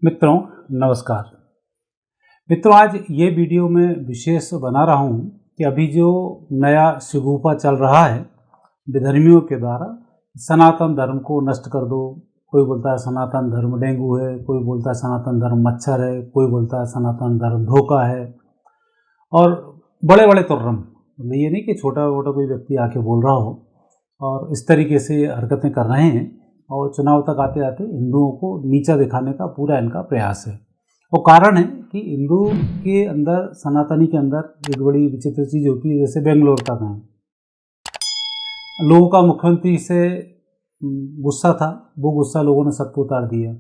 मित्रों नमस्कार। मित्रों आज ये वीडियो में विशेष बना रहा हूँ कि अभी जो नया शगुफा चल रहा है विधर्मियों के द्वारा, सनातन धर्म को नष्ट कर दो। कोई बोलता है सनातन धर्म डेंगू है, कोई बोलता है सनातन धर्म मच्छर है, कोई बोलता है सनातन धर्म धोखा है। और बड़े बड़े तुर्रम, मतलब ये नहीं कि छोटा मोटा कोई व्यक्ति आके बोल रहा हो और इस तरीके से हरकतें कर रहे हैं और चुनाव तक आते आते हिंदुओं को नीचा दिखाने का पूरा इनका प्रयास है। और कारण है कि हिंदू के अंदर, सनातनी के अंदर एक बड़ी विचित्र चीज़ होती है। जैसे बेंगलोर का गाँव, लोगों का मुख्यमंत्री से गुस्सा था, वो गुस्सा लोगों ने सब पे उतार दिया।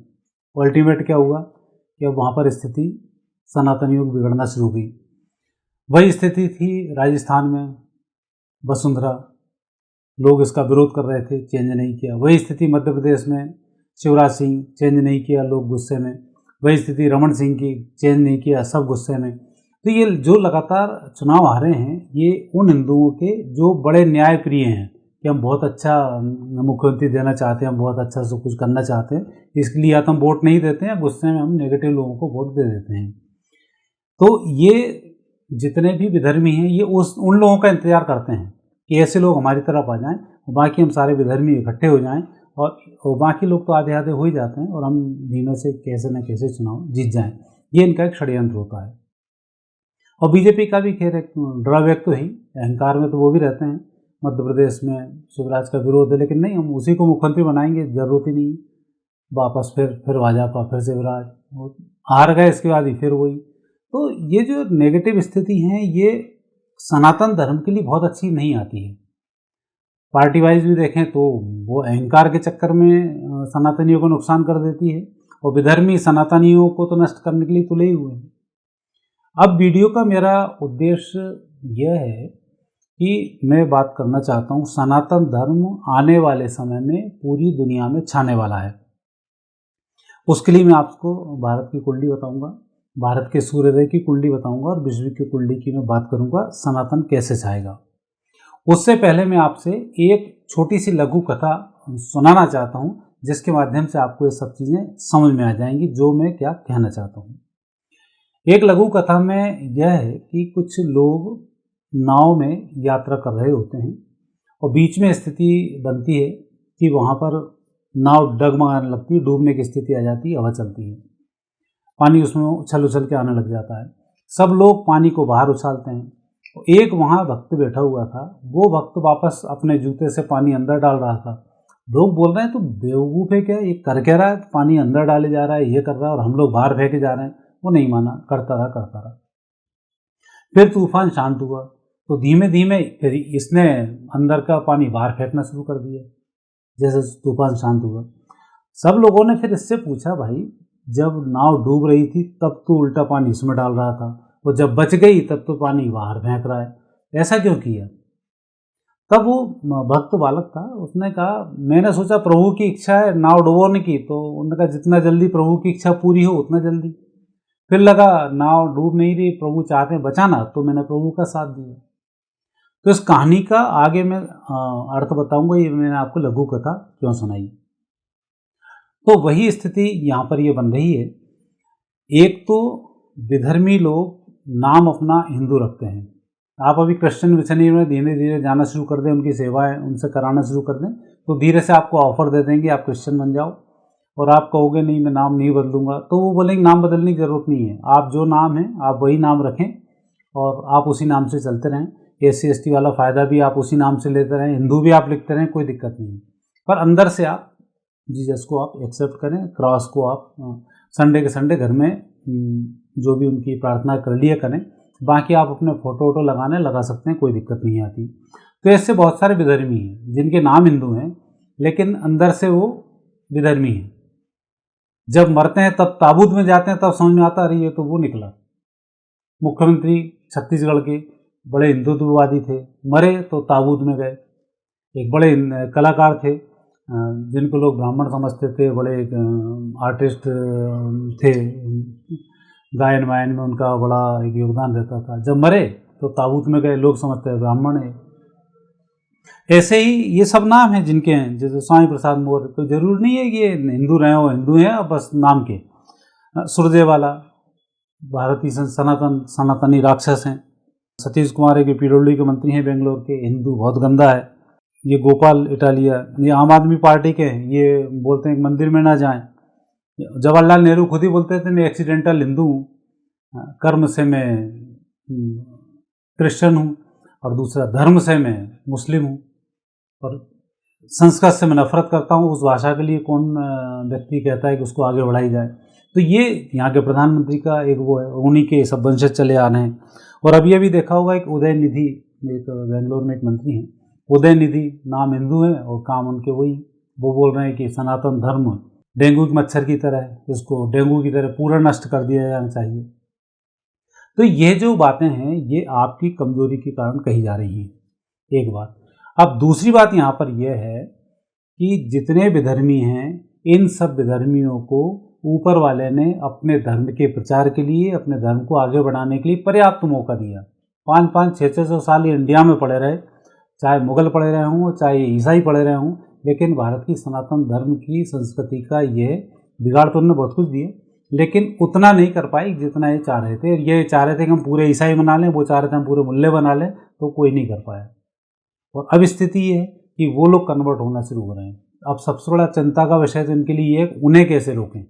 अल्टीमेट क्या हुआ कि अब वहाँ पर स्थिति सनातनियों की बिगड़ना शुरू हुई। वही स्थिति थी राजस्थान में, वसुंधरा, लोग इसका विरोध कर रहे थे, चेंज नहीं किया। वही स्थिति मध्य प्रदेश में, शिवराज सिंह, चेंज नहीं किया, लोग गुस्से में। वही स्थिति रमन सिंह की, चेंज नहीं किया, सब गुस्से में। तो ये जो लगातार चुनाव हारे हैं, ये उन हिंदुओं के जो बड़े न्याय प्रिय हैं कि हम बहुत अच्छा मुख्यमंत्री देना चाहते हैं, हम बहुत अच्छा सब कुछ करना चाहते हैं, इसके लिए या तो हम वोट नहीं देते हैं, गुस्से में हम नेगेटिव लोगों को वोट दे देते हैं। तो ये जितने भी विधर्मी हैं, ये उन लोगों का इंतजार करते हैं कि ऐसे लोग हमारी तरफ आ जाएं, बाकी हम सारे विधर्मी इकट्ठे हो जाएं और बाकी लोग तो आधे आधे हो ही जाते हैं और हम धीमे से कैसे न कैसे चुनाव जीत जाएं। ये इनका एक षड्यंत्र होता है। और बीजेपी का भी खैर एक ड्रॉबैक तो ही, अहंकार में तो वो भी रहते हैं। मध्य प्रदेश में शिवराज का विरोध है, लेकिन नहीं, हम उसी को मुख्यमंत्री बनाएंगे, ज़रूरत ही नहीं। वापस फिर भाजपा, फिर शिवराज, हार गए, इसके बाद ही फिर वही। तो ये जो नेगेटिव स्थिति है, ये सनातन धर्म के लिए बहुत अच्छी नहीं आती है। पार्टी वाइज भी देखें तो वो अहंकार के चक्कर में सनातनियों को नुकसान कर देती है और विधर्मी सनातनियों को तो नष्ट करने के लिए तुले ही हुए हैं। अब वीडियो का मेरा उद्देश्य यह है कि मैं बात करना चाहता हूँ, सनातन धर्म आने वाले समय में पूरी दुनिया में छाने वाला है। उसके लिए मैं आपको भारत की कुंडली बताऊँगा, भारत के सूर्योदय की कुंडली बताऊँगा और विश्व की कुंडली की मैं बात करूँगा, सनातन कैसे छाएगा। उससे पहले मैं आपसे एक छोटी सी लघु कथा सुनाना चाहता हूँ, जिसके माध्यम से आपको ये सब चीज़ें समझ में आ जाएंगी जो मैं क्या कहना चाहता हूँ। एक लघु कथा में यह है कि कुछ लोग नाव में यात्रा कर रहे होते हैं और बीच में स्थिति बनती है कि वहाँ पर नाव डगमगाने लगती है, डूबने की स्थिति आ जाती है, हवा चलती है, पानी उसमें उछल उछल के आने लग जाता है। सब लोग पानी को बाहर उछालते हैं। एक वहाँ भक्त बैठा हुआ था, वो भक्त वापस अपने जूते से पानी अंदर डाल रहा था। लोग बोल रहे हैं, तो बेवकूफ़ है क्या, ये कर क्या रहा है, पानी अंदर डाले जा रहा है, ये कर रहा है और हम लोग बाहर फेंके जा रहे हैं। वो नहीं माना, करता रहा। फिर तूफान शांत हुआ तो धीमे धीमे फिर इसने अंदर का पानी बाहर फेंकना शुरू कर दिया। जैसे तूफान शांत हुआ, सब लोगों ने फिर इससे पूछा, भाई जब नाव डूब रही थी तब तो उल्टा पानी इसमें डाल रहा था, वो जब बच गई तब तो पानी बाहर फेंक रहा है, ऐसा क्यों किया? तब वो भक्त बालक था, उसने कहा, मैंने सोचा प्रभु की इच्छा है नाव डुबोने की, तो उन्होंने कहा जितना जल्दी प्रभु की इच्छा पूरी हो उतना जल्दी। फिर लगा नाव डूब नहीं रही, प्रभु चाहते हैं बचाना, तो मैंने प्रभु का साथ दिया। तो इस कहानी का आगे मैं अर्थ बताऊंगा, ये मैंने आपको लघु कथा क्यों सुनाई। तो वही स्थिति यहाँ पर ये बन रही है। एक तो विधर्मी लोग नाम अपना हिंदू रखते हैं। आप अभी क्रिश्चियन मिशनरी में धीरे धीरे जाना शुरू कर दें, उनकी सेवाएं उनसे कराना शुरू कर दें, तो धीरे से आपको ऑफर दे देंगे आप क्रिश्चियन बन जाओ। और आप कहोगे नहीं मैं नाम नहीं बदलूंगा, तो वो बोलेंगे नाम बदलने की ज़रूरत नहीं है, आप जो नाम है आप वही नाम रखें और आप उसी नाम से चलते रहें। SC ST वाला फ़ायदा भी आप उसी नाम से लेते रहें, हिंदू भी आप लिखते रहें, कोई दिक्कत नहीं। पर अंदर से आप जीसस को आप एक्सेप्ट करें, क्रॉस को आप संडे के संडे घर में जो भी उनकी प्रार्थना कर लिया करें। बाकी आप अपने फ़ोटो वोटो लगाने लगा सकते हैं, कोई दिक्कत नहीं आती। तो ऐसे बहुत सारे विधर्मी हैं जिनके नाम हिंदू हैं लेकिन अंदर से वो विधर्मी हैं। जब मरते हैं तब ताबूत में जाते हैं, तब समझ में आता, अरे ये तो वो निकला मुख्यमंत्री छत्तीसगढ़ के, बड़े हिंदुत्ववादी थे, मरे तो ताबूत में गए। एक बड़े कलाकार थे जिनको लोग ब्राह्मण समझते थे, बड़े आर्टिस्ट थे, गायन वायन में उनका बड़ा एक योगदान रहता था, जब मरे तो ताबूत में गए, लोग समझते हैं ब्राह्मण है। ऐसे ही ये सब नाम हैं जिनके हैं, जैसे स्वामी प्रसाद मौर्य, तो जरूर नहीं है कि ये हिंदू रहे हो, हिंदू हैं बस नाम के। सुरजेवाला भारतीय सनातनी राक्षस हैं। सतीश कुमार है कि पीडब्ल्यूडी के मंत्री हैं बेंगलोर के, हिंदू बहुत गंदा है। ये गोपाल इटालिया, ये आम आदमी पार्टी के हैं, ये बोलते हैं कि मंदिर में ना जाएं। जवाहरलाल नेहरू खुद ही बोलते थे मैं एक्सीडेंटल हिंदू हूँ, कर्म से मैं क्रिश्चियन हूँ, और दूसरा धर्म से मैं मुस्लिम हूँ, और संस्कृत से मैं नफरत करता हूँ। उस भाषा के लिए कौन व्यक्ति कहता है कि उसको आगे बढ़ाई जाए? तो ये यहाँ के प्रधानमंत्री का एक वो है, उन्हीं के सब वंशज चले आने हैं। और अभी अभी देखा होगा एक उदय निधि, एक बेंगलोर में एक मंत्री हैं उदय निधि, नाम हिंदू है और काम उनके वही, वो बोल रहे हैं कि सनातन धर्म डेंगू के मच्छर की तरह है, इसको डेंगू की तरह पूरा नष्ट कर दिया जाना चाहिए। तो ये जो बातें हैं ये आपकी कमजोरी के कारण कही जा रही हैं, एक बात। अब दूसरी बात यहाँ पर यह है कि जितने विधर्मी हैं इन सब विधर्मियों को ऊपर वाले ने अपने धर्म के प्रचार के लिए, अपने धर्म को आगे बढ़ाने के लिए पर्याप्त मौका दिया। 500 600 साल ये इंडिया में पड़े रहे, चाहे मुगल पड़े रहे हों चाहे ईसाई पड़े रहे हों, लेकिन भारत की सनातन धर्म की संस्कृति का ये बिगाड़ तो उन्होंने बहुत कुछ दिए, लेकिन उतना नहीं कर पाई जितना ये चाह रहे थे। ये चाह रहे थे कि हम पूरे ईसाई बना लें, वो चाह रहे थे हम पूरे मुल्ले बना लें, तो कोई नहीं कर पाया। और अब स्थिति ये है कि वो लोग कन्वर्ट होना शुरू हो रहे हैं। अब सबसे बड़ा चिंता का विषय तो इनके लिए ये है उन्हें कैसे रोकें,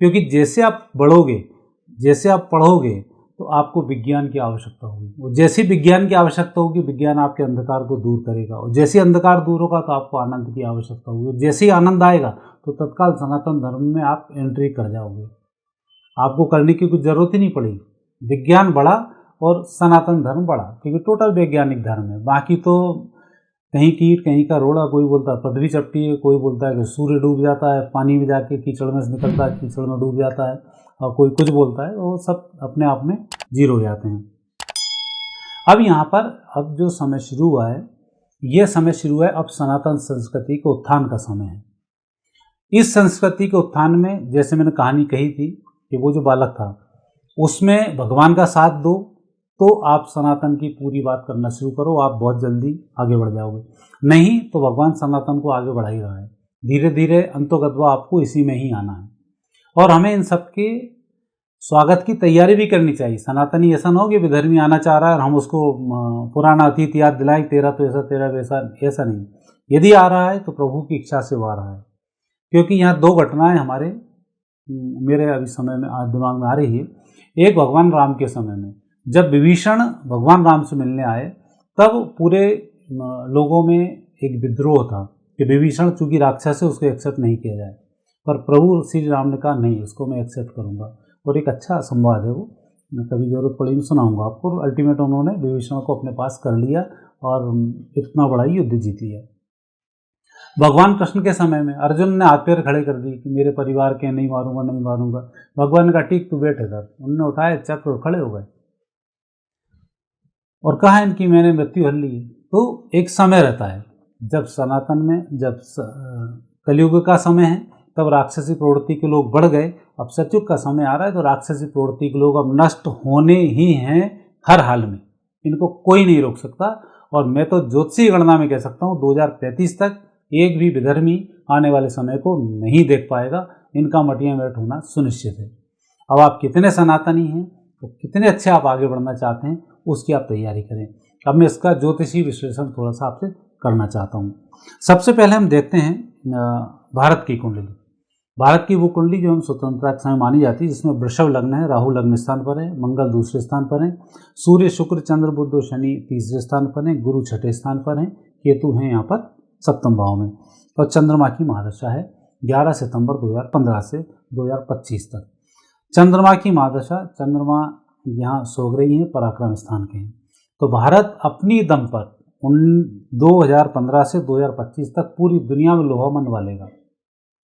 क्योंकि जैसे आप बढ़ोगे, जैसे आप पढ़ोगे, तो आपको विज्ञान की आवश्यकता होगी। जैसी विज्ञान की आवश्यकता होगी, विज्ञान आपके अंधकार को दूर करेगा, और जैसे अंधकार दूर होगा तो आपको आनंद की आवश्यकता होगी। जैसे ही आनंद आएगा तो तत्काल सनातन धर्म में आप एंट्री कर जाओगे, आपको करने की कुछ जरूरत ही नहीं पड़ेगी। विज्ञान बढ़ा और सनातन धर्म बढ़ा, क्योंकि टोटल वैज्ञानिक धर्म है। बाकी तो कहीं कीट कहीं का रोड़ा, कोई बोलता है पृथ्वी चपटी है, कोई बोलता है कि सूर्य डूब जाता है, पानी में जाके कीचड़ में से निकलता है, कीचड़ में डूब जाता है, और कोई कुछ बोलता है, वो सब अपने आप में जीरो हो जाते हैं। अब यहाँ पर अब जो समय शुरू हुआ है, ये समय शुरू है अब सनातन संस्कृति के उत्थान का समय है। इस संस्कृति के उत्थान में, जैसे मैंने कहानी कही थी कि वो जो बालक था, उसमें भगवान का साथ दो तो आप सनातन की पूरी बात करना शुरू करो, आप बहुत जल्दी आगे बढ़ जाओगे। नहीं तो भगवान सनातन को आगे बढ़ा ही रहा है, धीरे धीरे अंतोगत्वा आपको इसी में ही आना है। और हमें इन सब के स्वागत की तैयारी भी करनी चाहिए। सनातनी ऐसा ना हो कि विधर्मी आना चाह रहा है और हम उसको पुराना अतीत याद दिलाएं, तेरा तो ऐसा तेरा वैसा, ऐसा नहीं। यदि आ रहा है तो प्रभु की इच्छा से वो आ रहा है। क्योंकि यहाँ दो घटनाएं मेरे अभी समय में दिमाग में आ रही है। एक भगवान राम के समय में, जब विभीषण भगवान राम से मिलने आए, तब पूरे लोगों में एक विद्रोह था कि विभीषण चूंकि राक्षस है उसको एक्सेप्ट नहीं किया जाए, पर प्रभु श्री राम ने कहा नहीं, इसको मैं एक्सेप्ट करूंगा। और एक अच्छा संवाद है वो, मैं कभी जरूरत पड़ेगी मैं सुनाऊंगा आपको। अल्टीमेट उन्होंने विभीषण को अपने पास कर लिया और इतना बड़ा युद्ध जीत लिया। भगवान कृष्ण के समय में अर्जुन ने हाथ पैर खड़े कर दिए कि मेरे परिवार के नहीं मारूंगा नहीं मारूंगा। भगवान ने कहा ठीक तू बैठ इधर। उन्होंने उठाए चक्र और खड़े हो गए और कहा इनकी मैंने मृत्यु हर ली। तो एक समय रहता है, जब सनातन में, जब कलयुग का समय है तब राक्षसी प्रवृत्ति के लोग बढ़ गए। अब सतयुग का समय आ रहा है तो राक्षसी प्रवृत्ति के लोग अब नष्ट होने ही हैं हर हाल में, इनको कोई नहीं रोक सकता। और मैं तो ज्योतिषी गणना में कह सकता हूँ 2035 तक एक भी विधर्मी आने वाले समय को नहीं देख पाएगा। इनका मटिया मेट होना सुनिश्चित है। अब आप कितने सनातनी हैं, तो कितने अच्छे आप आगे बढ़ना चाहते हैं, उसकी आप तैयारी करें। अब मैं इसका ज्योतिषी विश्लेषण थोड़ा सा आपसे करना चाहता हूँ। सबसे पहले हम देखते हैं भारत की कुंडली। भारत की वो कुंडली जो हम स्वतंत्रता के समय मानी जाती है, जिसमें वृषभ लग्न है, राहु लग्न स्थान पर है, मंगल दूसरे स्थान पर है, सूर्य शुक्र चंद्र बुध और शनि तीसरे स्थान पर है, गुरु छठे स्थान पर है, केतु हैं यहाँ पर सप्तम भाव में, और चंद्रमा की महादशा है 11 सितंबर 2015 से 2025 तक। चंद्रमा की महादशा, चंद्रमा यहाँ सो रही हैं, पराक्रम स्थान के हैं। तो भारत अपनी दम पर 2015 से 2025 तक पूरी दुनिया में लोहा मनवा लेगा।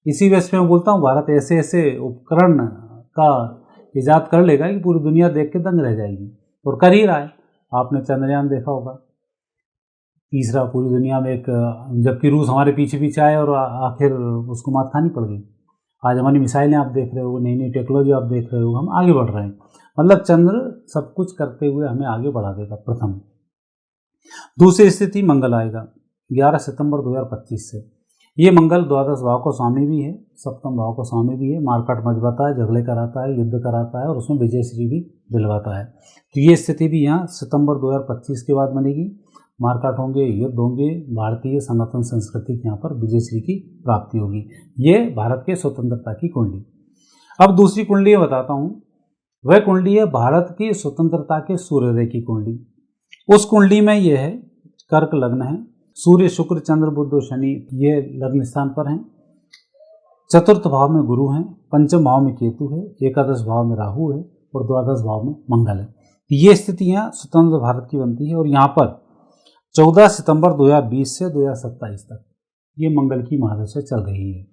इसी वजह से मैं बोलता हूँ भारत ऐसे ऐसे उपकरण का इजाद कर लेगा कि पूरी दुनिया देख के दंग रह जाएगी, और कर ही रहा है। आपने चंद्रयान देखा होगा, तीसरा पूरी दुनिया में एक, जबकि रूस हमारे पीछे पीछे आए और आखिर उसको मात खानी पड़ गई। आज हमारी मिसाइलें आप देख रहे हो, नई नई टेक्नोलॉजी आप देख रहे हो, हम आगे बढ़ रहे हैं। मतलब चंद्र सब कुछ करते हुए हमें आगे बढ़ा देगा। प्रथम। दूसरी स्थिति मंगल आएगा 11 सितंबर 2025 से। ये मंगल द्वादश भाव का स्वामी भी है, सप्तम भाव का स्वामी भी है, मारकाट मजबूता है, झगड़े कराता है, युद्ध कराता है और उसमें विजयश्री भी दिलवाता है। तो ये स्थिति भी यहाँ सितंबर 2025 के बाद बनेगी। मारकाट होंगे, युद्ध होंगे, भारतीय सनातन संस्कृति के यहाँ पर विजयश्री की प्राप्ति होगी। ये भारत के स्वतंत्रता की कुंडली। अब दूसरी कुंडली बताता हूँ, वह कुंडली है भारत की स्वतंत्रता के सूर्योदय की कुंडली। उस कुंडली में यह है कर्क लग्न है, सूर्य शुक्र चंद्र बुध और शनि ये लग्न स्थान पर हैं, चतुर्थ भाव में गुरु हैं, पंचम भाव में केतु है, एकादश भाव में राहु है और द्वादश भाव में मंगल है। ये स्थितियाँ स्वतंत्र भारत की बनती है और यहाँ पर 14 सितंबर 2020 से 2027 तक ये मंगल की महादशा चल रही है।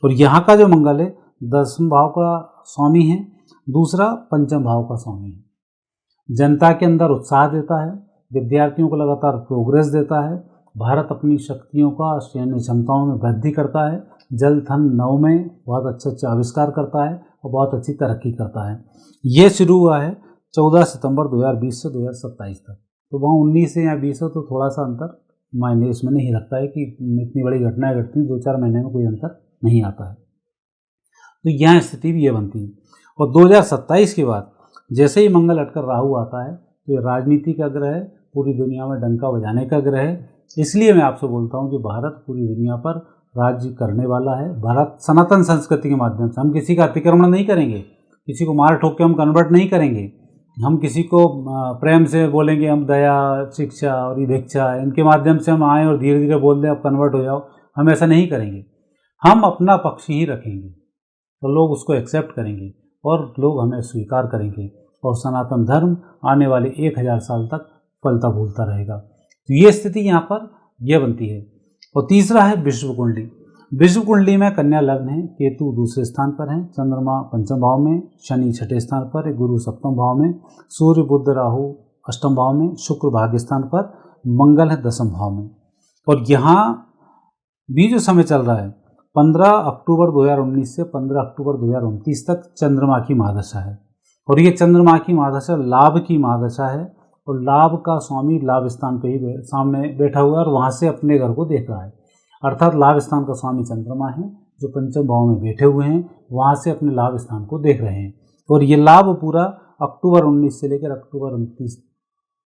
और यहाँ का जो मंगल है 10वें भाव का स्वामी है, दूसरा पंचम भाव का स्वामी है। जनता के अंदर उत्साह देता है, विद्यार्थियों को लगातार प्रोग्रेस देता है, भारत अपनी शक्तियों का सैन्य क्षमताओं में वृद्धि करता है, जल थन नव में बहुत अच्छे आविष्कार करता है और बहुत अच्छी तरक्की करता है। ये शुरू हुआ है 14 सितंबर 2020 से 2027 तक। तो वहाँ 19 से या 20 हो तो थोड़ा सा अंतर मायने इसमें नहीं रखता है कि इतनी बड़ी घटनाएं घटती हैं, 2-4 महीने में कोई अंतर नहीं आता है। तो यहाँ स्थिति भी ये बनती है। और 2027 के बाद जैसे ही मंगल हटकर राहु आता है तो ये राजनीति का ग्रह है, पूरी दुनिया में डंका बजाने का ग्रह है। इसलिए मैं आपसे बोलता हूँ कि भारत पूरी दुनिया पर राज्य करने वाला है। भारत सनातन संस्कृति के माध्यम से, हम किसी का अतिक्रमण नहीं करेंगे, किसी को मार ठोक के हम कन्वर्ट नहीं करेंगे, हम किसी को प्रेम से बोलेंगे हम दया शिक्षा और भिक्षा इनके माध्यम से हम आएँ और धीरे धीरे बोल दें अब कन्वर्ट हो जाओ, हम ऐसा नहीं करेंगे। हम अपना पक्ष ही रखेंगे तो लोग उसको एक्सेप्ट करेंगे और लोग हमें स्वीकार करेंगे और सनातन धर्म आने वाले 1000 साल तक फलता फूलता रहेगा। तो ये स्थिति यहाँ पर यह बनती है। और तीसरा है विश्व कुंडली। विश्व कुंडली में कन्या लग्न है, केतु दूसरे स्थान पर है, चंद्रमा पंचम भाव में, शनि छठे स्थान पर है, गुरु सप्तम भाव में, सूर्य बुध राहु अष्टम भाव में, शुक्र भाग्य स्थान पर, मंगल है दसम भाव में। और यहाँ भी जो समय चल रहा है 15 अक्टूबर 2019 से 15 अक्टूबर 2029 तक चंद्रमा की महादशा है। और ये चंद्रमा की महादशा लाभ की महादशा है और लाभ का स्वामी लाभ स्थान पे ही सामने बैठा हुआ है और वहाँ से अपने घर को देख रहा है। अर्थात लाभ स्थान का स्वामी चंद्रमा है जो पंचम भाव में बैठे हुए हैं, वहाँ से अपने लाभ स्थान को देख रहे हैं। और ये लाभ पूरा अक्टूबर 19 से लेकर अक्टूबर 29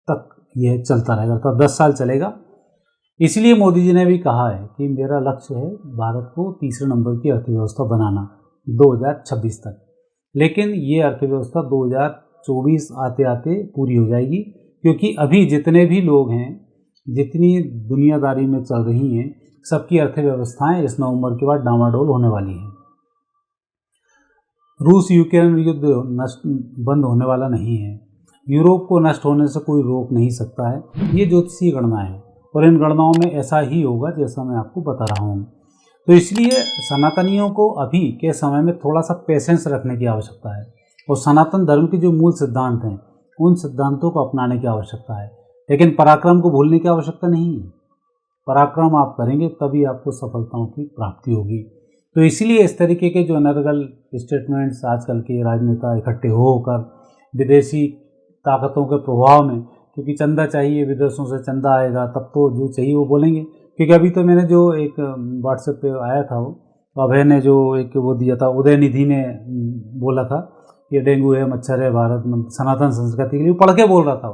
तक यह चलता रहेगा, अर्थात 10 साल चलेगा। इसलिए मोदी जी ने भी कहा है कि मेरा लक्ष्य है भारत को तीसरे नंबर की अर्थव्यवस्था बनाना 2026 तक। लेकिन ये अर्थव्यवस्था 2024 आते आते पूरी हो जाएगी, क्योंकि अभी जितने भी लोग हैं, जितनी दुनियादारी में चल रही हैं, सबकी अर्थव्यवस्थाएं इस नवंबर के बाद डामाडोल होने वाली हैं। रूस यूक्रेन युद्ध बंद होने वाला नहीं है, यूरोप को नष्ट होने से कोई रोक नहीं सकता है। ये ज्योतिषीय गणना है और इन गणनाओं में ऐसा ही होगा जैसा मैं आपको बता रहा हूँ। तो इसलिए सनातनियों को अभी के समय में थोड़ा सा पेशेंस रखने की आवश्यकता है और सनातन धर्म के जो मूल सिद्धांत हैं उन सिद्धांतों को अपनाने की आवश्यकता है। लेकिन पराक्रम को भूलने की आवश्यकता नहीं है। पराक्रम आप करेंगे तभी आपको सफलताओं की प्राप्ति होगी। तो इसलिए इस तरीके के जो अनर्गल स्टेटमेंट्स आजकल के राजनेता इकट्ठे होकर विदेशी ताकतों के प्रभाव में, क्योंकि चंदा चाहिए, विदेशों से चंदा आएगा तब तो जो चाहिए वो बोलेंगे। क्योंकि अभी तो मैंने जो एक व्हाट्सएप पे आया था, वो अभय ने जो एक वो दिया था, उदय निधि ने बोला था ये डेंगू है, मच्छर है भारत में, सनातन संस्कृति के लिए पढ़ के बोल रहा था।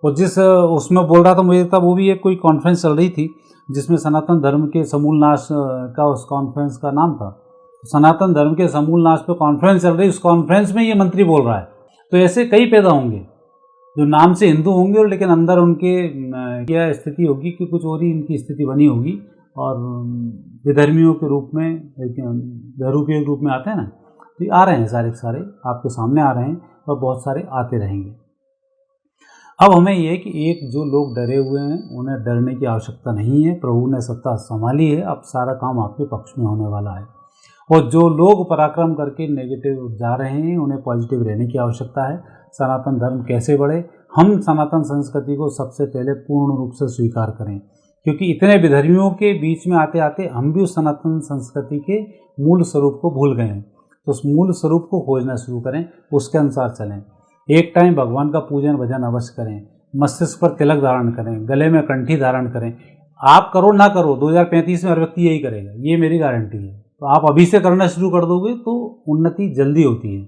और जिस उसमें बोल रहा था, मुझे था वो भी एक कोई कॉन्फ्रेंस चल रही थी जिसमें सनातन धर्म के समूल नाश का उस कॉन्फ्रेंस का नाम था। सनातन धर्म के समूल नाश पे कॉन्फ्रेंस चल रही, उस कॉन्फ्रेंस में ये मंत्री बोल रहा है। तो ऐसे कई पैदा होंगे जो नाम से हिंदू होंगे और लेकिन अंदर उनके क्या स्थिति होगी कि कुछ और ही इनकी स्थिति बनी होगी और विधर्मियों के रूप में, बहरूपियों के रूप में आते हैं ना, तो ये आ रहे हैं सारे सारे आपके सामने आ रहे हैं और बहुत सारे आते रहेंगे। अब हमें ये कि एक जो लोग डरे हुए हैं उन्हें डरने की आवश्यकता नहीं है। प्रभु ने सत्ता संभाली है, अब सारा काम आपके पक्ष में होने वाला है। और जो लोग पराक्रम करके नेगेटिव जा रहे हैं उन्हें पॉजिटिव रहने की आवश्यकता है। सनातन धर्म कैसे बढ़े, हम सनातन संस्कृति को सबसे पहले पूर्ण रूप से स्वीकार करें, क्योंकि इतने विधर्मियों के बीच में आते आते हम भी उस सनातन संस्कृति के मूल स्वरूप को भूल गए हैं। तो उस मूल स्वरूप को खोजना शुरू करें, उसके अनुसार चलें। एक टाइम भगवान का पूजन भजन अवश्य करें, मस्तिष्क पर तिलक धारण करें, गले में कंठी धारण करें, आप करो ना करो, 2035 में हर व्यक्ति यही करेगा, ये मेरी गारंटी है। तो आप अभी से करना शुरू कर दोगे तो उन्नति जल्दी होती है।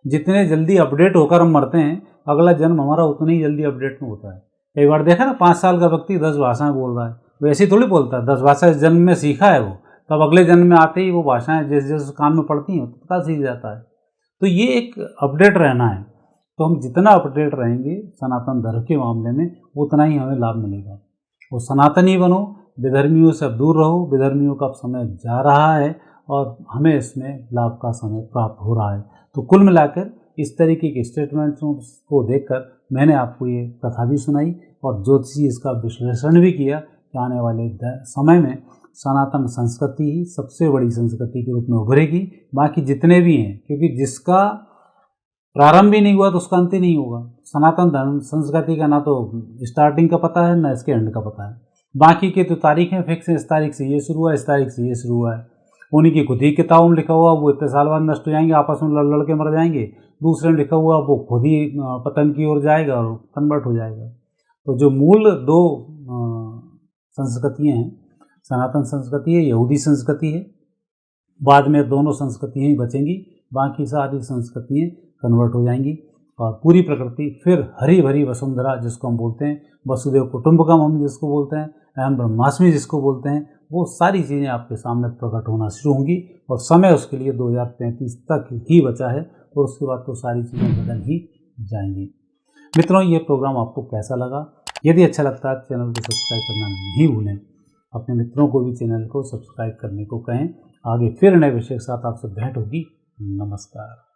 जितने जल्दी अपडेट होकर हम मरते हैं, अगला जन्म हमारा उतना ही जल्दी अपडेट में होता है। कई बार देखा ना, 5 साल का व्यक्ति 10 भाषाएं बोल रहा है, वैसे ही थोड़ी बोलता है। 10 भाषा इस जन्म में सीखा है वो, तब अगले जन्म में आते ही वो भाषाएं जिस जिस काम में पड़ती हैं तत्काल सीख जाता है। तो ये एक अपडेट रहना है। तो हम जितना अपडेट रहेंगे सनातन धर्म के मामले में, उतना ही हमें लाभ मिलेगा। वो सनातनी बनो, विधर्मियों से अब दूर रहो। विधर्मियों का अब समय जा रहा है और हमें इसमें लाभ का समय प्राप्त हो रहा है। तो कुल मिलाकर इस तरीके के स्टेटमेंट्सों को देखकर मैंने आपको ये कथा भी सुनाई और ज्योतिषी इसका विश्लेषण भी किया कि आने वाले समय में सनातन संस्कृति ही सबसे बड़ी संस्कृति के रूप में उभरेगी। बाकी जितने भी हैं, क्योंकि जिसका प्रारंभ ही नहीं हुआ तो उसका अंत ही नहीं होगा। सनातन धर्म संस्कृति का ना तो स्टार्टिंग का पता है, ना इसके एंड का पता है। बाकी के तो तारीखें फिक्स हैं, इस तारीख से ये शुरू हुआ, इस तारीख से ये शुरू हुआ है। उन्हीं की खुद ही किताबों में लिखा हुआ वो इतने साल बाद नष्ट हो जाएंगे, आपस में लड़ लड़ के मर जाएंगे। दूसरे में लिखा हुआ वो खुद ही पतन की ओर जाएगा और कन्वर्ट हो जाएगा। तो जो मूल दो संस्कृतियाँ हैं, सनातन संस्कृति है, यहूदी संस्कृति है। बाद में दोनों संस्कृतियाँ ही बचेंगी, बाकी सारी संस्कृतियाँ कन्वर्ट हो जाएंगी और पूरी प्रकृति फिर हरी भरी वसुंधरा, जिसको हम बोलते हैं वसुदेव कुटुंबकम, हम जिसको बोलते हैं अहम ब्रह्मास्मि जिसको बोलते हैं, वो सारी चीज़ें आपके सामने प्रकट होना शुरू होंगी। और समय उसके लिए 2035 तक ही बचा है और उसके बाद तो सारी चीज़ें बदल ही जाएंगी। मित्रों, ये प्रोग्राम आपको कैसा लगा? यदि अच्छा लगता है चैनल को सब्सक्राइब करना नहीं भूलें। अपने मित्रों को भी चैनल को सब्सक्राइब करने को कहें। आगे फिर नए विषय के साथ आपसे भेंट होगी। नमस्कार।